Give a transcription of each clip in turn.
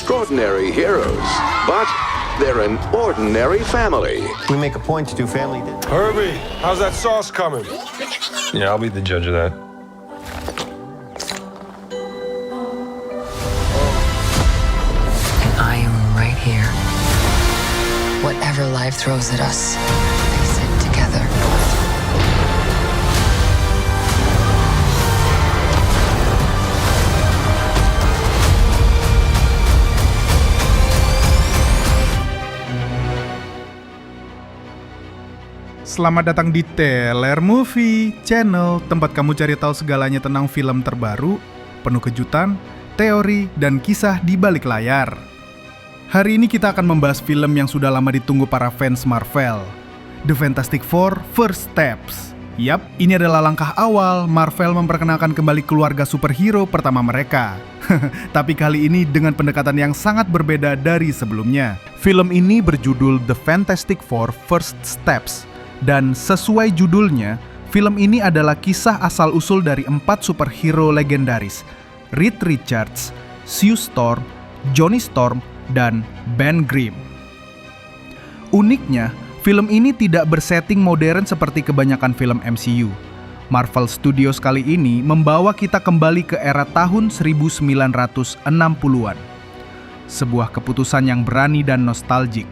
extraordinary heroes, but they're an ordinary family. We make a point to do family dinner. Herbie, how's that sauce coming? Yeah, I'll be the judge of that. And I am right here. Whatever life throws at us, face it together. Selamat datang di Teller Movie Channel, tempat kamu cari tahu segalanya tentang film terbaru, penuh kejutan, teori, dan kisah di balik layar. Hari ini kita akan membahas film yang sudah lama ditunggu para fans Marvel, The Fantastic Four: First Steps. Yap, ini adalah langkah awal Marvel memperkenalkan kembali keluarga superhero pertama mereka. Tapi kali ini dengan pendekatan yang sangat berbeda dari sebelumnya. Film ini berjudul The Fantastic Four: First Steps. Dan sesuai judulnya, film ini adalah kisah asal-usul dari 4 superhero legendaris, Reed Richards, Sue Storm, Johnny Storm, dan Ben Grimm. Uniknya, film ini tidak bersetting modern seperti kebanyakan film MCU. Marvel Studios kali ini membawa kita kembali ke era tahun 1960-an. Sebuah keputusan yang berani dan nostalgia.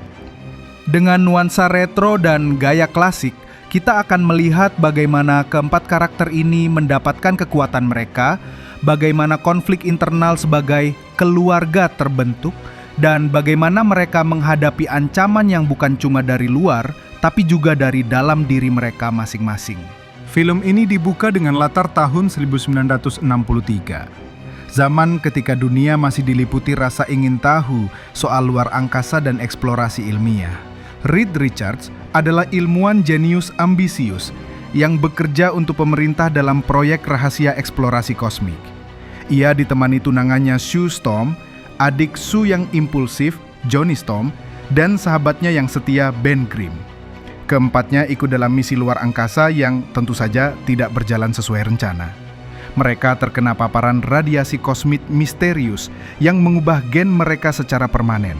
Dengan nuansa retro dan gaya klasik, kita akan melihat bagaimana keempat karakter ini mendapatkan kekuatan mereka, bagaimana konflik internal sebagai keluarga terbentuk, dan bagaimana mereka menghadapi ancaman yang bukan cuma dari luar, tapi juga dari dalam diri mereka masing-masing. Film ini dibuka dengan latar tahun 1963. Zaman ketika dunia masih diliputi rasa ingin tahu soal luar angkasa dan eksplorasi ilmiah. Reed Richards adalah ilmuwan jenius ambisius yang bekerja untuk pemerintah dalam proyek rahasia eksplorasi kosmik. Ia ditemani tunangannya Sue Storm, adik Sue yang impulsif, Johnny Storm, dan sahabatnya yang setia, Ben Grimm. Keempatnya ikut dalam misi luar angkasa yang tentu saja tidak berjalan sesuai rencana. Mereka terkena paparan radiasi kosmik misterius yang mengubah gen mereka secara permanen.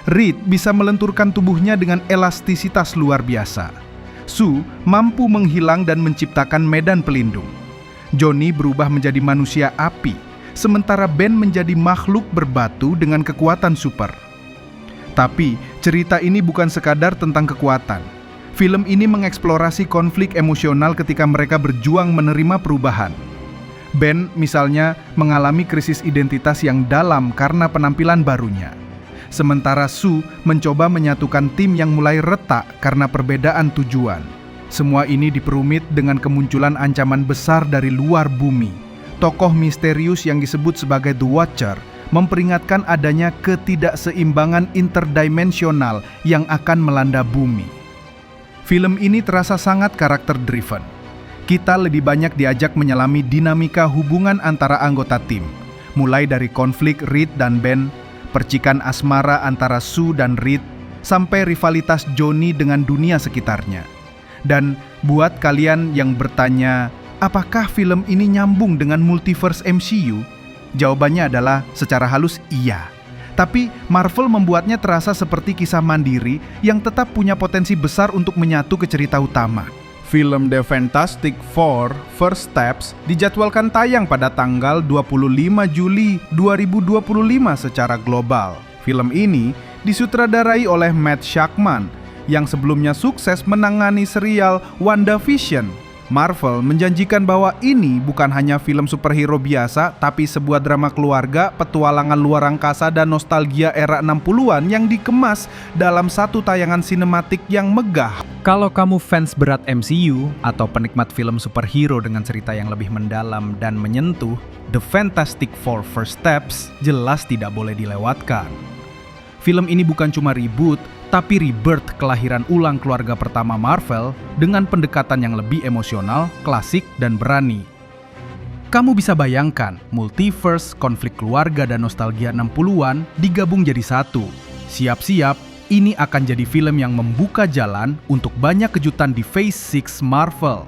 Reed bisa melenturkan tubuhnya dengan elastisitas luar biasa. Sue mampu menghilang dan menciptakan medan pelindung. Johnny berubah menjadi manusia api, sementara Ben menjadi makhluk berbatu dengan kekuatan super. Tapi, cerita ini bukan sekadar tentang kekuatan. Film ini mengeksplorasi konflik emosional ketika mereka berjuang menerima perubahan. Ben, misalnya, mengalami krisis identitas yang dalam karena penampilan barunya. Sementara Sue mencoba menyatukan tim yang mulai retak karena perbedaan tujuan. Semua ini diperumit dengan kemunculan ancaman besar dari luar bumi. Tokoh misterius yang disebut sebagai The Watcher memperingatkan adanya ketidakseimbangan interdimensional yang akan melanda bumi. Film ini terasa sangat karakter-driven. Kita lebih banyak diajak menyelami dinamika hubungan antara anggota tim, mulai dari konflik Reed dan Ben, percikan asmara antara Sue dan Reed, sampai rivalitas Johnny dengan dunia sekitarnya. Dan buat kalian yang bertanya, apakah film ini nyambung dengan multiverse MCU? Jawabannya adalah secara halus iya. Tapi Marvel membuatnya terasa seperti kisah mandiri yang tetap punya potensi besar untuk menyatu ke cerita utama. Film The Fantastic Four: First Steps dijadwalkan tayang pada tanggal 25 Juli 2025 secara global. Film ini disutradarai oleh Matt Shakman yang sebelumnya sukses menangani serial WandaVision. Marvel menjanjikan bahwa ini bukan hanya film superhero biasa, tapi sebuah drama keluarga, petualangan luar angkasa, dan nostalgia era 60-an yang dikemas dalam satu tayangan sinematik yang megah. Kalau kamu fans berat MCU atau penikmat film superhero dengan cerita yang lebih mendalam dan menyentuh, The Fantastic Four: First Steps jelas tidak boleh dilewatkan. Film ini bukan cuma reboot, tapi rebirth kelahiran ulang keluarga pertama Marvel dengan pendekatan yang lebih emosional, klasik, dan berani. Kamu bisa bayangkan, multiverse, konflik keluarga, dan nostalgia 60-an digabung jadi satu. Siap-siap, ini akan jadi film yang membuka jalan untuk banyak kejutan di Phase 6 Marvel.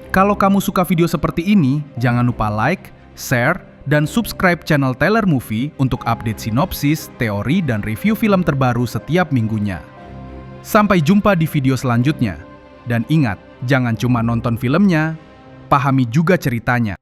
Kalau kamu suka video seperti ini, jangan lupa like, share, dan subscribe channel Tyler Movie untuk update sinopsis, teori, dan review film terbaru setiap minggunya. Sampai jumpa di video selanjutnya. Dan ingat, jangan cuma nonton filmnya, pahami juga ceritanya.